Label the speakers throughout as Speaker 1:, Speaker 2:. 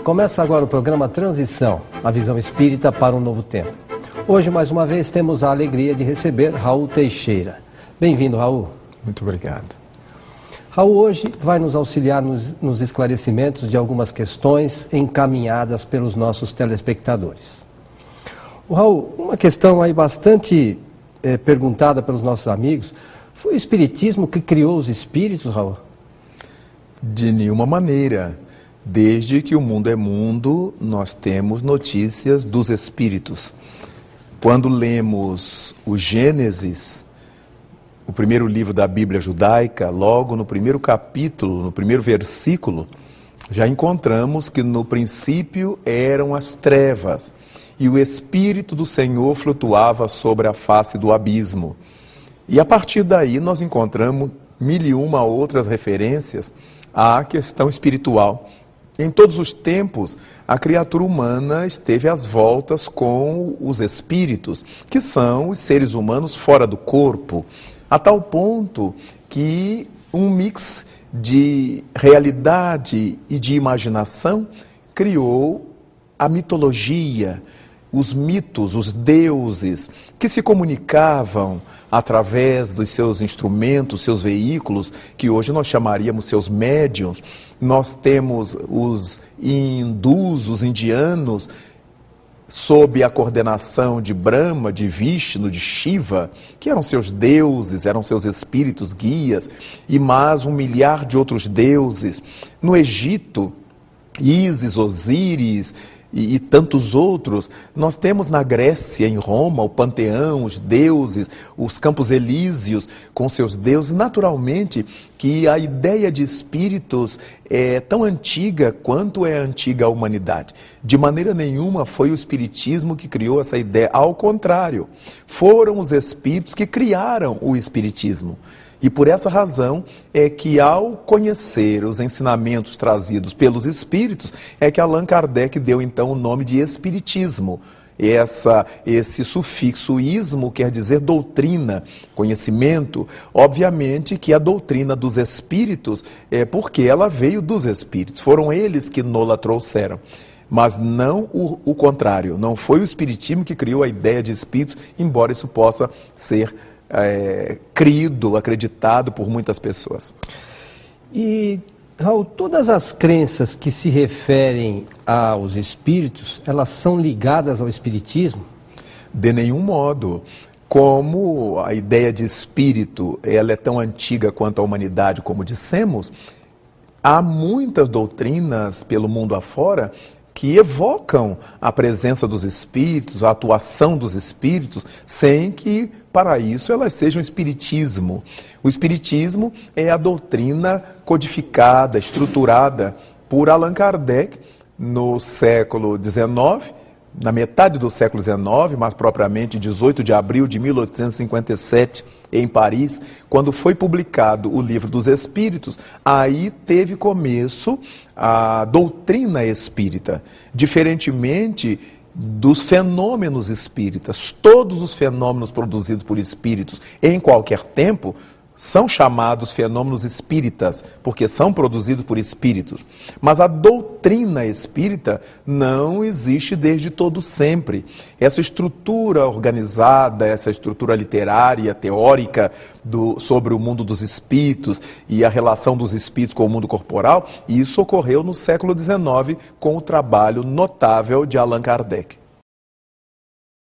Speaker 1: Começa agora o programa Transição, a visão espírita para um novo tempo. Hoje, mais uma vez, temos a alegria de receber Raul Teixeira. Bem-vindo, Raul.
Speaker 2: Muito obrigado.
Speaker 1: Raul hoje vai nos auxiliar nos esclarecimentos de algumas questões encaminhadas pelos nossos telespectadores. Raul, uma questão aí bastante perguntada pelos nossos amigos, foi o Espiritismo que criou os espíritos, Raul?
Speaker 2: De nenhuma maneira. Desde que o mundo é mundo, nós temos notícias dos espíritos. Quando lemos o Gênesis, o primeiro livro da Bíblia judaica, logo no primeiro capítulo, no primeiro versículo, já encontramos que no princípio eram as trevas e o Espírito do Senhor flutuava sobre a face do abismo. E a partir daí nós encontramos 1001 outras referências à questão espiritual. Em todos os tempos, a criatura humana esteve às voltas com os espíritos, que são os seres humanos fora do corpo, a tal ponto que um mix de realidade e de imaginação criou a mitologia, os mitos, os deuses, que se comunicavam através dos seus instrumentos, seus veículos, que hoje nós chamaríamos seus médiuns. Nós temos os hindus, os indianos, sob a coordenação de Brahma, de Vishnu, de Shiva, que eram seus deuses, eram seus espíritos guias, e mais 1 milhar de outros deuses. No Egito, Ísis, Osíris e tantos outros. Nós temos na Grécia, em Roma, o panteão, os deuses, os campos elíseos com seus deuses. Naturalmente que a ideia de espíritos é tão antiga quanto é antiga a humanidade. De maneira nenhuma foi o espiritismo que criou essa ideia, ao contrário, foram os espíritos que criaram o espiritismo. E por essa razão é que, ao conhecer os ensinamentos trazidos pelos espíritos, é que Allan Kardec deu então o nome de espiritismo. Esse sufixo ismo quer dizer doutrina, conhecimento. Obviamente que a doutrina dos espíritos é porque ela veio dos espíritos, foram eles que nos trouxeram. Mas não o contrário, não foi o espiritismo que criou a ideia de espíritos, embora isso possa ser crido, acreditado por muitas pessoas.
Speaker 1: E, Raul, todas as crenças que se referem aos espíritos, elas são ligadas ao espiritismo?
Speaker 2: De nenhum modo. Como a ideia de espírito ela é tão antiga quanto a humanidade, como dissemos, há muitas doutrinas pelo mundo afora que evocam a presença dos espíritos, a atuação dos espíritos, sem que, para isso, elas sejam espiritismo. O espiritismo é a doutrina codificada, estruturada por Allan Kardec no século XIX, na metade do século XIX, mais propriamente 18 de abril de 1857, em Paris, quando foi publicado o Livro dos Espíritos. Aí teve começo a doutrina espírita, diferentemente dos fenômenos espíritas. Todos os fenômenos produzidos por espíritos em qualquer tempo são chamados fenômenos espíritas, porque são produzidos por espíritos. Mas a doutrina espírita não existe desde todo sempre. Essa estrutura organizada, essa estrutura literária, teórica sobre o mundo dos espíritos e a relação dos espíritos com o mundo corporal, isso ocorreu no século XIX com o trabalho notável de Allan Kardec.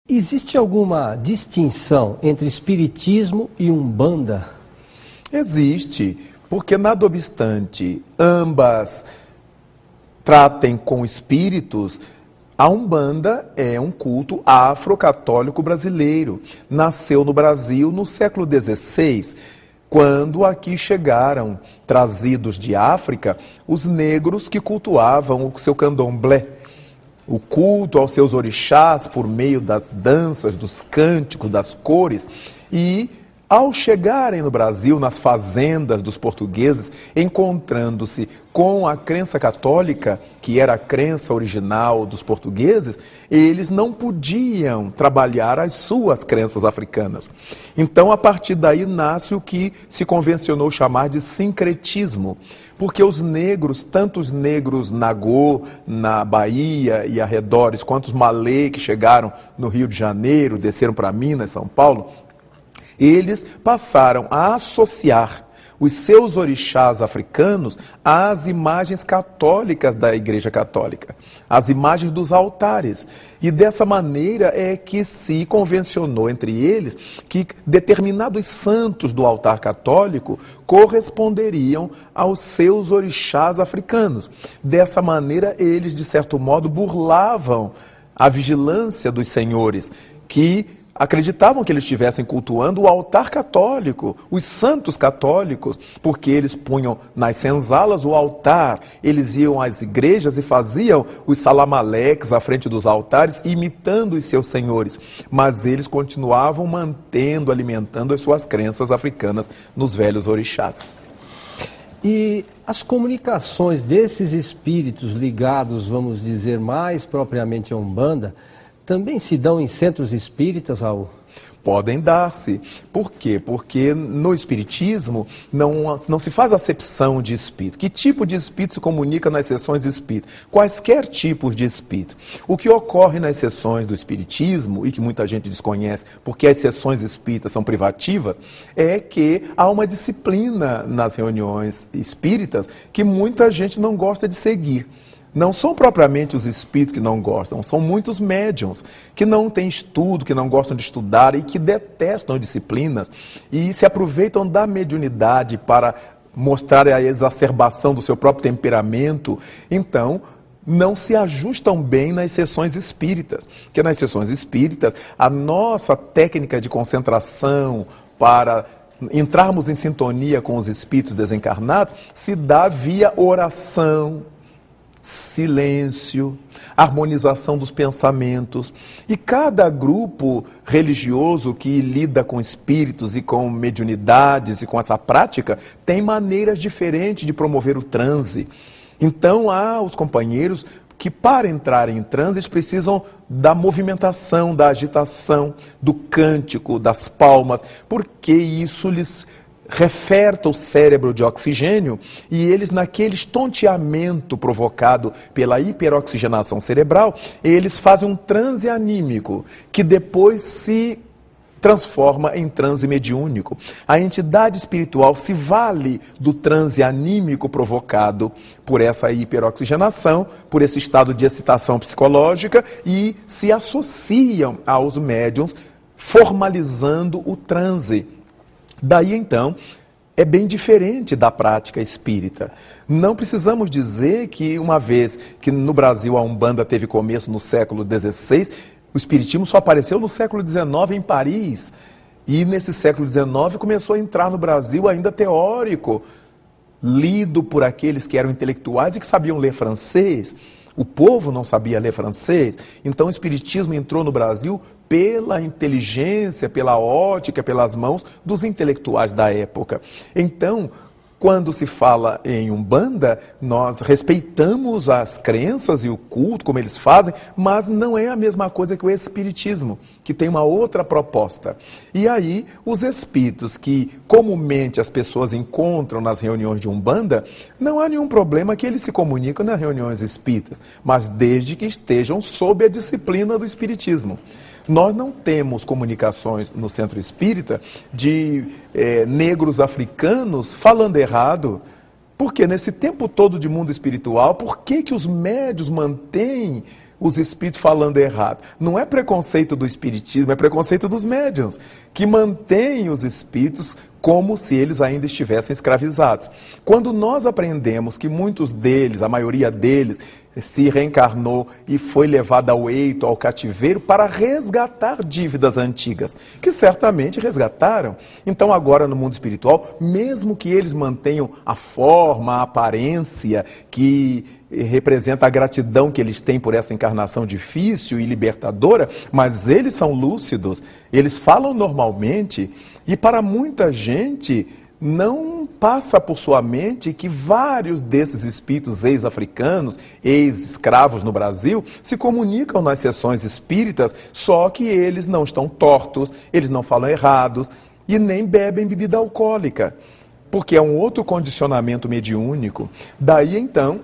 Speaker 1: Existe alguma distinção entre espiritismo e umbanda?
Speaker 2: Existe, porque nada obstante ambas tratem com espíritos, a Umbanda é um culto afro-católico brasileiro. Nasceu no Brasil no século XVI, quando aqui chegaram, trazidos de África, os negros que cultuavam o seu candomblé. O culto aos seus orixás por meio das danças, dos cânticos, das cores, e Ao chegarem no Brasil, nas fazendas dos portugueses, encontrando-se com a crença católica, que era a crença original dos portugueses, eles não podiam trabalhar as suas crenças africanas. Então, a partir daí, nasce o que se convencionou chamar de sincretismo, porque os negros, tanto os negros nagô, na Bahia e arredores, quanto os malê que chegaram no Rio de Janeiro, desceram para Minas, São Paulo, eles passaram a associar os seus orixás africanos às imagens católicas da Igreja Católica, às imagens dos altares. E dessa maneira é que se convencionou entre eles que determinados santos do altar católico corresponderiam aos seus orixás africanos. Dessa maneira, eles, de certo modo, burlavam a vigilância dos senhores, que acreditavam que eles estivessem cultuando o altar católico, os santos católicos, porque eles punham nas senzalas o altar, eles iam às igrejas e faziam os salamaleques à frente dos altares, imitando os seus senhores. Mas eles continuavam mantendo, alimentando as suas crenças africanas nos velhos orixás.
Speaker 1: E as comunicações desses espíritos ligados, vamos dizer, mais propriamente à Umbanda, também se dão em centros espíritas, Raul?
Speaker 2: Podem dar-se. Por quê? Porque no espiritismo não se faz acepção de espírito. Que tipo de espírito se comunica nas sessões espíritas? Quaisquer tipos de espírito. O que ocorre nas sessões do espiritismo, e que muita gente desconhece, porque as sessões espíritas são privativas, é que há uma disciplina nas reuniões espíritas que muita gente não gosta de seguir. Não são propriamente os espíritos que não gostam, são muitos médiuns que não têm estudo, que não gostam de estudar e que detestam disciplinas e se aproveitam da mediunidade para mostrar a exacerbação do seu próprio temperamento. Então, não se ajustam bem nas sessões espíritas, porque nas sessões espíritas a nossa técnica de concentração para entrarmos em sintonia com os espíritos desencarnados se dá via oração, silêncio, harmonização dos pensamentos. E cada grupo religioso que lida com espíritos e com mediunidades e com essa prática tem maneiras diferentes de promover o transe. Então há os companheiros que para entrarem em transe eles precisam da movimentação, da agitação, do cântico, das palmas, porque isso lhes referta o cérebro de oxigênio e eles, naquele estonteamento provocado pela hiperoxigenação cerebral, eles fazem um transe anímico que depois se transforma em transe mediúnico. A entidade espiritual se vale do transe anímico provocado por essa hiperoxigenação, por esse estado de excitação psicológica e se associam aos médiuns, formalizando o transe. Daí, então, é bem diferente da prática espírita. Não precisamos dizer que, uma vez que no Brasil a Umbanda teve começo no século XVI, o espiritismo só apareceu no século XIX em Paris. E nesse século XIX começou a entrar no Brasil ainda teórico, lido por aqueles que eram intelectuais e que sabiam ler francês. O povo não sabia ler francês, então o espiritismo entrou no Brasil pela inteligência, pela ótica, pelas mãos dos intelectuais da época. Então, quando se fala em Umbanda, nós respeitamos as crenças e o culto, como eles fazem, mas não é a mesma coisa que o espiritismo, que tem uma outra proposta. E aí, os espíritos que comumente as pessoas encontram nas reuniões de Umbanda, não há nenhum problema que eles se comunicam nas reuniões espíritas, mas desde que estejam sob a disciplina do espiritismo. Nós não temos comunicações no centro espírita de negros africanos falando errado, porque nesse tempo todo de mundo espiritual, por que os médios mantêm os espíritos falando errado? Não é preconceito do espiritismo, é preconceito dos médiuns, que mantêm os espíritos como se eles ainda estivessem escravizados. Quando nós aprendemos que muitos deles, a maioria deles, se reencarnou e foi levado ao eito, ao cativeiro, para resgatar dívidas antigas, que certamente resgataram. Então agora no mundo espiritual, mesmo que eles mantenham a forma, a aparência, que representa a gratidão que eles têm por essa encarnação difícil e libertadora, mas eles são lúcidos, eles falam normalmente E para muita gente, não passa por sua mente que vários desses espíritos ex-africanos, ex-escravos no Brasil, se comunicam nas sessões espíritas, só que eles não estão tortos, eles não falam errados e nem bebem bebida alcoólica, porque é um outro condicionamento mediúnico. Daí, então,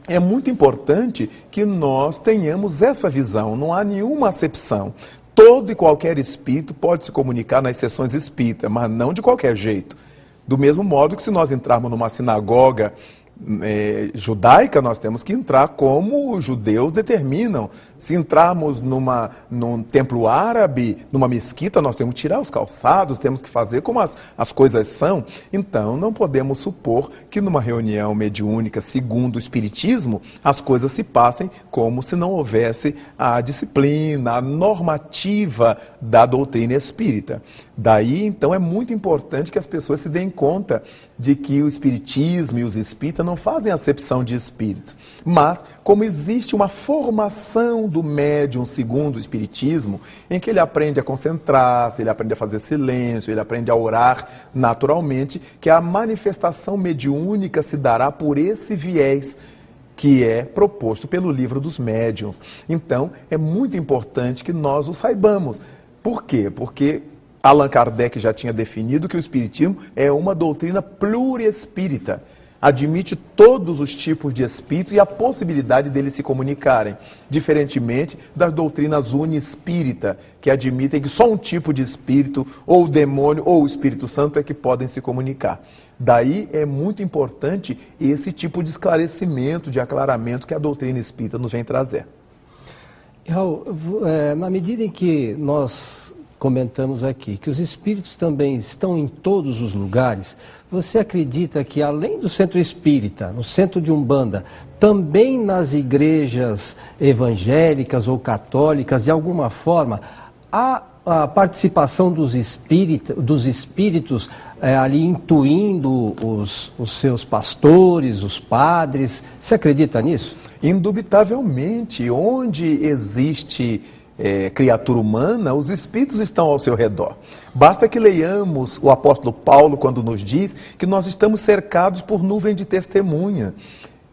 Speaker 2: é muito importante que nós tenhamos essa visão, não há nenhuma acepção. Todo e qualquer espírito pode se comunicar nas sessões espíritas, mas não de qualquer jeito. Do mesmo modo que se nós entrarmos numa sinagoga judaica, nós temos que entrar como os judeus determinam. Se entrarmos num templo árabe, numa mesquita, nós temos que tirar os calçados, temos que fazer como as coisas são. Então, não podemos supor que numa reunião mediúnica, segundo o Espiritismo, as coisas se passem como se não houvesse a disciplina, a normativa da doutrina espírita. Daí, então, é muito importante que as pessoas se deem conta de que o Espiritismo e os espíritas não fazem acepção de espíritos. Mas, como existe uma formação do médium segundo o Espiritismo, em que ele aprende a concentrar-se, ele aprende a fazer silêncio, ele aprende a orar naturalmente, que a manifestação mediúnica se dará por esse viés que é proposto pelo Livro dos Médiuns. Então, é muito importante que nós o saibamos. Por quê? Porque Allan Kardec já tinha definido que o Espiritismo é uma doutrina pluriespírita. Admite todos os tipos de espíritos e a possibilidade deles se comunicarem, diferentemente das doutrinas uniespírita, que admitem que só um tipo de espírito, ou o demônio, ou o Espírito Santo é que podem se comunicar. Daí é muito importante esse tipo de esclarecimento, de aclaramento que a doutrina espírita nos vem trazer.
Speaker 1: Raul, na medida em que nós comentamos aqui que os espíritos também estão em todos os lugares, você acredita que além do centro espírita, no centro de Umbanda, também nas igrejas evangélicas ou católicas, de alguma forma, há a participação dos espíritos ali intuindo os seus pastores, os padres? Você acredita nisso?
Speaker 2: Indubitavelmente, onde existe criatura humana, os espíritos estão ao seu redor. Basta que leiamos o apóstolo Paulo quando nos diz que nós estamos cercados por nuvem de testemunha.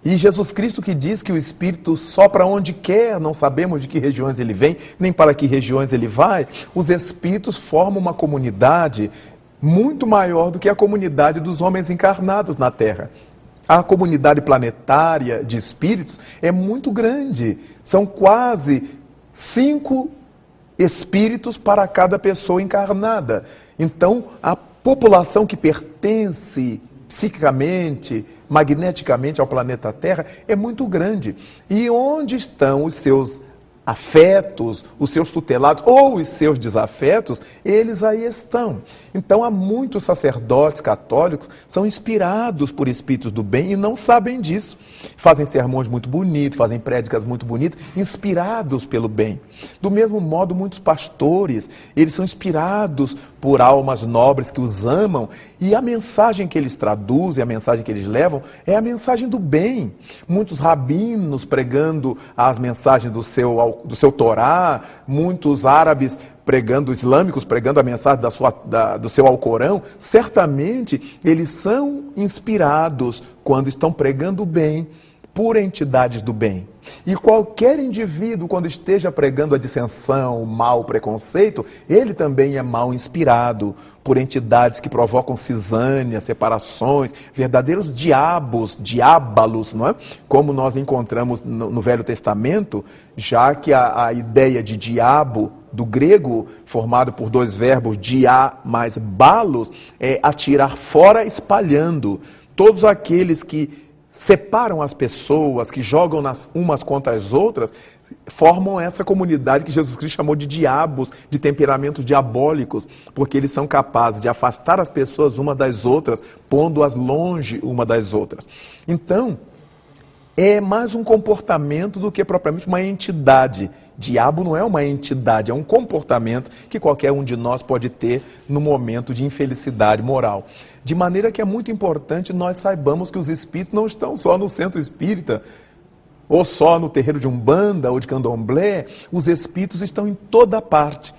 Speaker 2: E Jesus Cristo que diz que o Espírito sopra onde quer, não sabemos de que regiões ele vem, nem para que regiões ele vai. Os Espíritos formam uma comunidade muito maior do que a comunidade dos homens encarnados na Terra. A comunidade planetária de espíritos é muito grande, são quase 5 espíritos para cada pessoa encarnada. Então, a população que pertence psiquicamente, magneticamente ao planeta Terra é muito grande. E onde estão os seus afetos, os seus tutelados ou os seus desafetos, eles aí estão. Então há muitos sacerdotes católicos que são inspirados por espíritos do bem e não sabem disso. Fazem sermões muito bonitos, fazem prédicas muito bonitas, inspirados pelo bem. Do mesmo modo, muitos pastores, eles são inspirados por almas nobres que os amam e a mensagem que eles traduzem, a mensagem que eles levam é a mensagem do bem. Muitos rabinos pregando as mensagens do seu Torá, muitos árabes islâmicos pregando a mensagem do seu Alcorão, certamente eles são inspirados quando estão pregando o bem por entidades do bem. E qualquer indivíduo, quando esteja pregando a dissensão, o mal, o preconceito, ele também é mal inspirado por entidades que provocam cisânias, separações, verdadeiros diábalos, não é? Como nós encontramos no Velho Testamento, já que a ideia de diabo, do grego, formado por 2 verbos, diá mais balos, é atirar fora, espalhando. Todos aqueles que separam as pessoas, que jogam umas contra as outras, formam essa comunidade que Jesus Cristo chamou de diabos, de temperamentos diabólicos, porque eles são capazes de afastar as pessoas uma das outras, pondo-as longe uma das outras. Então, é mais um comportamento do que propriamente uma entidade. Diabo não é uma entidade, é um comportamento que qualquer um de nós pode ter no momento de infelicidade moral. De maneira que é muito importante nós saibamos que os espíritos não estão só no centro espírita, ou só no terreiro de Umbanda ou de Candomblé. Os espíritos estão em toda parte.